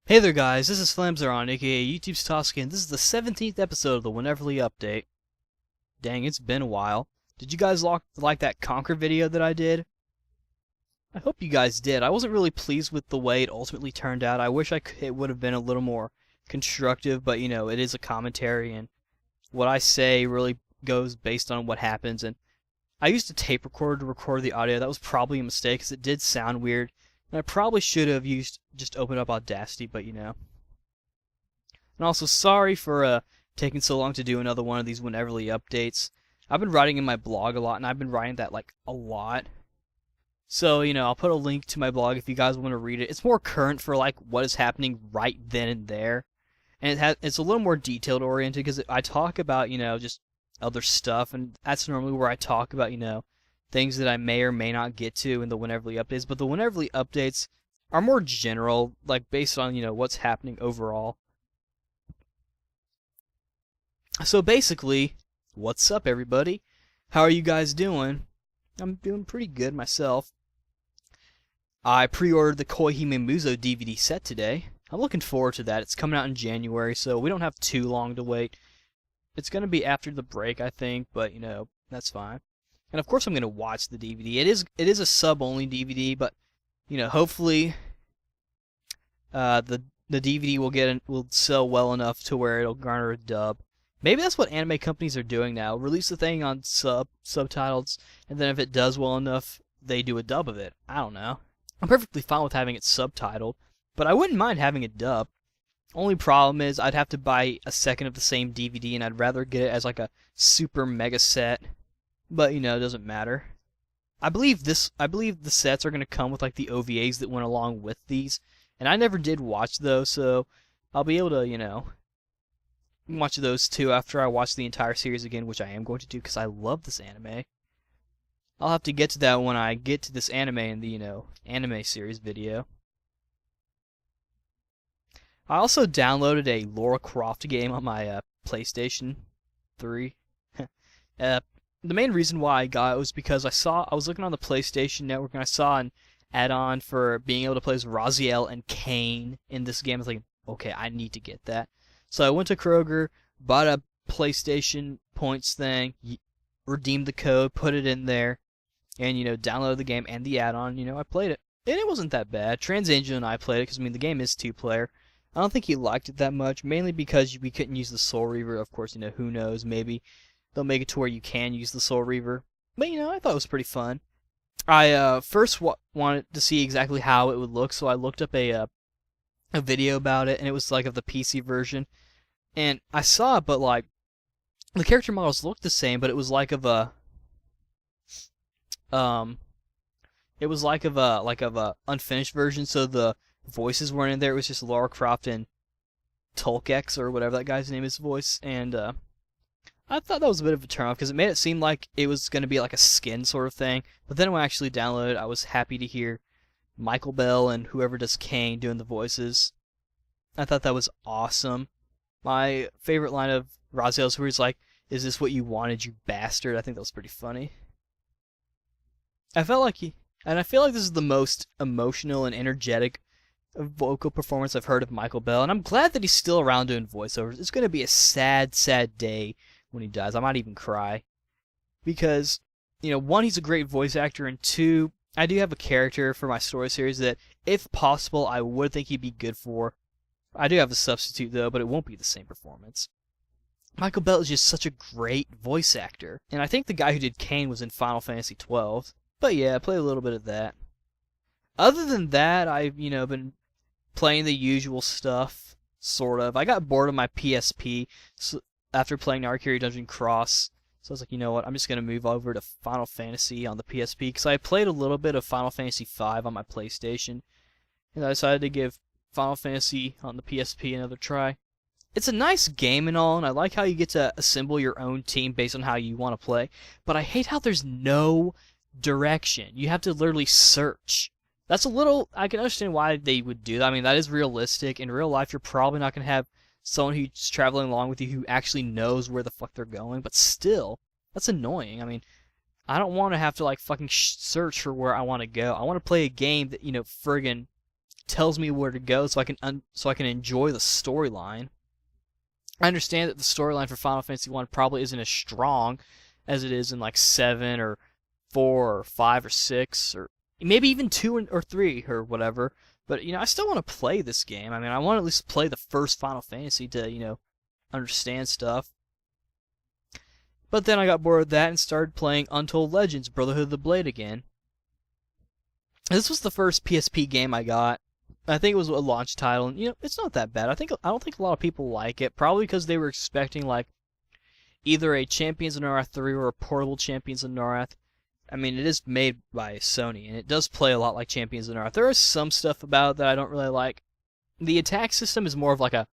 Hey there guys, this is Flamzeron, aka YouTube's Tosca, and this is the 17th episode of the Wheneverly Update. Dang, it's been a while. Did you guys like that Conquer video that I did? I hope you guys did. I wasn't really pleased with the way it ultimately turned out. I wish it would have been a little more constructive, but it is a commentary, and what I say really goes based on what happens, and I used a tape recorder to record the audio. That was probably a mistake, because it did sound weird. And I probably should have just opened up Audacity, but And also, sorry for taking so long to do another one of these Wheneverly updates. I've been writing in my blog a lot, and I've been writing that like a lot. So, I'll put a link to my blog if you guys want to read it. It's more current for like what is happening right then and there. And it's a little more detailed oriented because I talk about, just other stuff, and that's normally where I talk about, things that I may or may not get to in the Wheneverly updates, but the Wheneverly updates are more general, like based on, what's happening overall. So basically, what's up everybody? How are you guys doing? I'm doing pretty good myself. I pre-ordered the Koihime Musou DVD set today. I'm looking forward to that. It's coming out in January, so we don't have too long to wait. It's going to be after the break, I think, but, that's fine. And of course I'm going to watch the DVD. It is a sub-only DVD, but hopefully the DVD will sell well enough to where it'll garner a dub. Maybe that's what anime companies are doing now. Release the thing on subtitles, and then if it does well enough, they do a dub of it. I don't know. I'm perfectly fine with having it subtitled, but I wouldn't mind having a dub. Only problem is I'd have to buy a second of the same DVD, and I'd rather get it as like a super mega set. But it doesn't matter. I believe the sets are gonna come with like the OVAs that went along with these, and I never did watch those, so I'll be able to watch those too after I watch the entire series again, which I am going to do because I love this anime. I'll have to get to that when I get to this anime in the anime series video. I also downloaded a Lara Croft game on my PlayStation 3. The main reason why I got it was because I was looking on the PlayStation Network and I saw an add-on for being able to play as Raziel and Kane in this game. I was like, okay, I need to get that. So I went to Kroger, bought a PlayStation Points thing, redeemed the code, put it in there, and downloaded the game and the add-on. I played it, and it wasn't that bad. TransAngel and I played it because the game is 2-player. I don't think he liked it that much, mainly because we couldn't use the Soul Reaver. Of course, who knows, maybe they'll make it to where you can use the Soul Reaver. But, I thought it was pretty fun. I first wanted to see exactly how it would look, so I looked up a video about it, and it was like of the PC version. And I saw it, but like the character models looked the same, but it was like of a unfinished version, so the voices weren't in there. It was just Lara Croft and Tolkex or whatever that guy's name is voice, and I thought that was a bit of a turn off because it made it seem like it was going to be like a skin sort of thing. But then when I actually downloaded it, I was happy to hear Michael Bell and whoever does Kane doing the voices. I thought that was awesome. My favorite line of Raziel's where he's like, "Is this what you wanted, you bastard?" I think that was pretty funny. I feel like this is the most emotional and energetic vocal performance I've heard of Michael Bell, and I'm glad that he's still around doing voiceovers. It's going to be a sad, sad day when he dies. I might even cry. Because, one, he's a great voice actor, and two, I do have a character for my story series that, if possible, I would think he'd be good for. I do have a substitute, though, but it won't be the same performance. Michael Bell is just such a great voice actor, and I think the guy who did Kane was in Final Fantasy XII. But yeah, I played a little bit of that. Other than that, I've, been playing the usual stuff, sort of. I got bored of my PSP after playing Narukiri Dungeon Cross, so I was like, you know what, I'm just going to move over to Final Fantasy on the PSP, because I played a little bit of Final Fantasy V on my PlayStation, and I decided to give Final Fantasy on the PSP another try. It's a nice game and all, and I like how you get to assemble your own team based on how you want to play, but I hate how there's no direction. You have to literally search. That's a little, I can understand why they would do that. That is realistic. In real life, you're probably not going to have someone who's traveling along with you who actually knows where the fuck they're going, but still, that's annoying. I don't want to have to, like, fucking search for where I want to go. I want to play a game that, friggin' tells me where to go so I can enjoy the storyline. I understand that the storyline for Final Fantasy 1 probably isn't as strong as it is in like 7 or 4 or 5 or 6 or maybe even 2 or 3 or whatever. But I still want to play this game. I mean, I want to at least play the first Final Fantasy to, understand stuff. But then I got bored of that and started playing Untold Legends: Brotherhood of the Blade again. This was the first PSP game I got. I think it was a launch title, and it's not that bad. I don't think a lot of people like it, probably because they were expecting like either a Champions of Norath 3 or a portable Champions of Norath. I mean, it is made by Sony, and it does play a lot like Champions of Norath. There is some stuff about it that I don't really like. The attack system is more of like a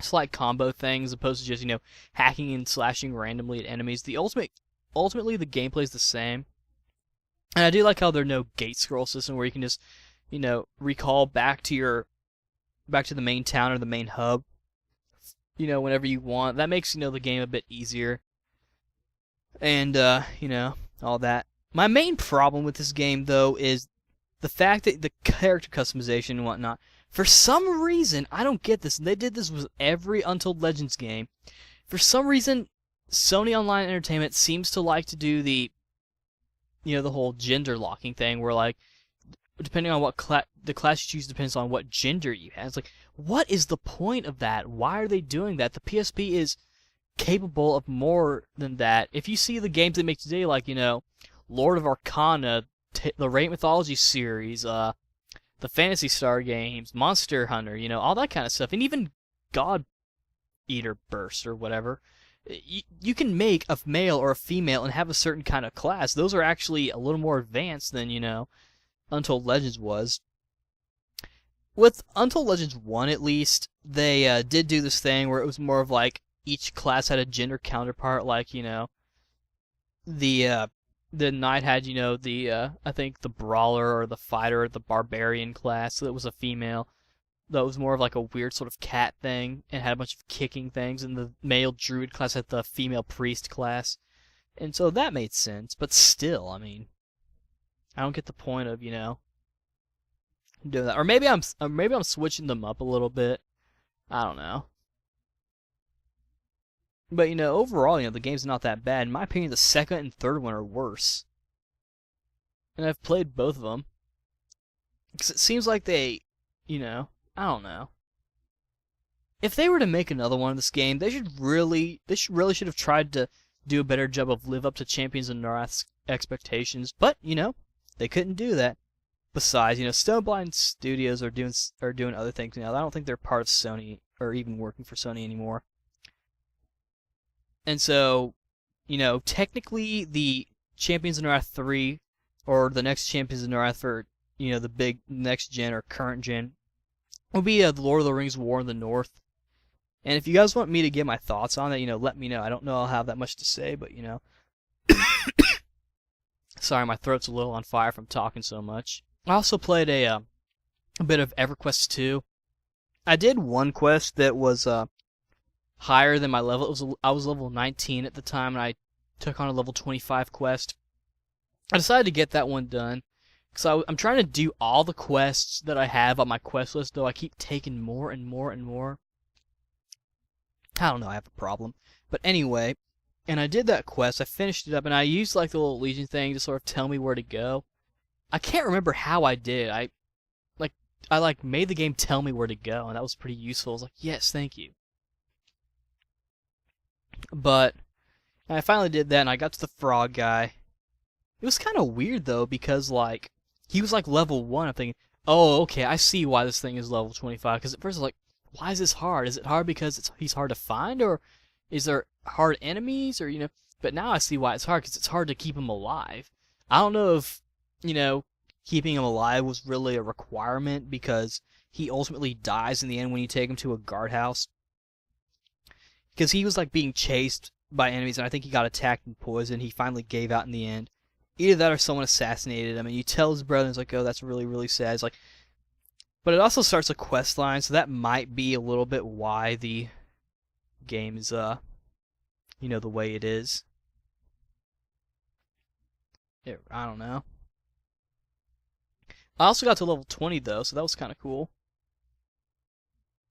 slight combo thing as opposed to just, hacking and slashing randomly at enemies. Ultimately, the gameplay is the same. And I do like how there's no gate scroll system where you can just, recall back to the main town or the main hub, whenever you want. That makes, the game a bit easier. And, all that. My main problem with this game, though, is the fact that the character customization and whatnot. For some reason, I don't get this, and they did this with every Untold Legends game. For some reason, Sony Online Entertainment seems to like to do the whole gender locking thing, where like, depending on what the class you choose depends on what gender you have. It's like, what is the point of that? Why are they doing that? The PSP is capable of more than that. If you see the games they make today, like, Lord of Arcana, the Radiant Mythology series, the Phantasy Star games, Monster Hunter, all that kind of stuff, and even God Eater Burst or whatever, you can make a male or a female and have a certain kind of class. Those are actually a little more advanced than, Untold Legends was. With Untold Legends 1, at least, they did do this thing where it was more of like each class had a gender counterpart, like, the knight had, I think the brawler or the fighter or the barbarian class, so that was a female. That was more of like a weird sort of cat thing and had a bunch of kicking things, and the male druid class had the female priest class. And so that made sense, but still, I mean, I don't get the point of, doing that. Or maybe I'm switching them up a little bit. I don't know. But, overall, the game's not that bad. In my opinion, the second and third one are worse. And I've played both of them. Because it seems like they, I don't know. If they were to make another one of this game, they really should have tried to do a better job of live up to Champions of Norath's expectations. But, they couldn't do that. Besides, Stoneblind Studios are doing other things now. I don't think they're part of Sony or even working for Sony anymore. And so, technically the Champions of Norath 3 or the next Champions of Norath for, the big next gen or current gen will be the Lord of the Rings War in the North. And if you guys want me to give my thoughts on it, let me know. I don't know I'll have that much to say, but, Sorry, my throat's a little on fire from talking so much. I also played a bit of Everquest II. I did one quest that was higher than my level. I was level 19 at the time, and I took on a level 25 quest. I decided to get that one done, because I'm trying to do all the quests that I have on my quest list, though I keep taking more and more and more. I don't know, I have a problem. But anyway, and I did that quest, I finished it up, and I used like the little Legion thing to sort of tell me where to go. I can't remember how I did. I made the game tell me where to go, and that was pretty useful. I was like, yes, thank you. But I finally did that, and I got to the frog guy. It was kind of weird, though, because, like, he was, like, level 1. I'm thinking, oh, okay, I see why this thing is level 25. Because at first I was like, why is this hard? Is it hard because he's hard to find, or is there hard enemies, or, But now I see why it's hard, because it's hard to keep him alive. I don't know if, keeping him alive was really a requirement, because he ultimately dies in the end when you take him to a guardhouse. Because he was, like, being chased by enemies, and I think he got attacked and poisoned. He finally gave out in the end. Either that or someone assassinated him. And you tell his brother, and it's like, oh, that's really, really sad. It's like, but it also starts a quest line, so that might be a little bit why the game is, the way it is. I don't know. I also got to level 20 though, so that was kind of cool.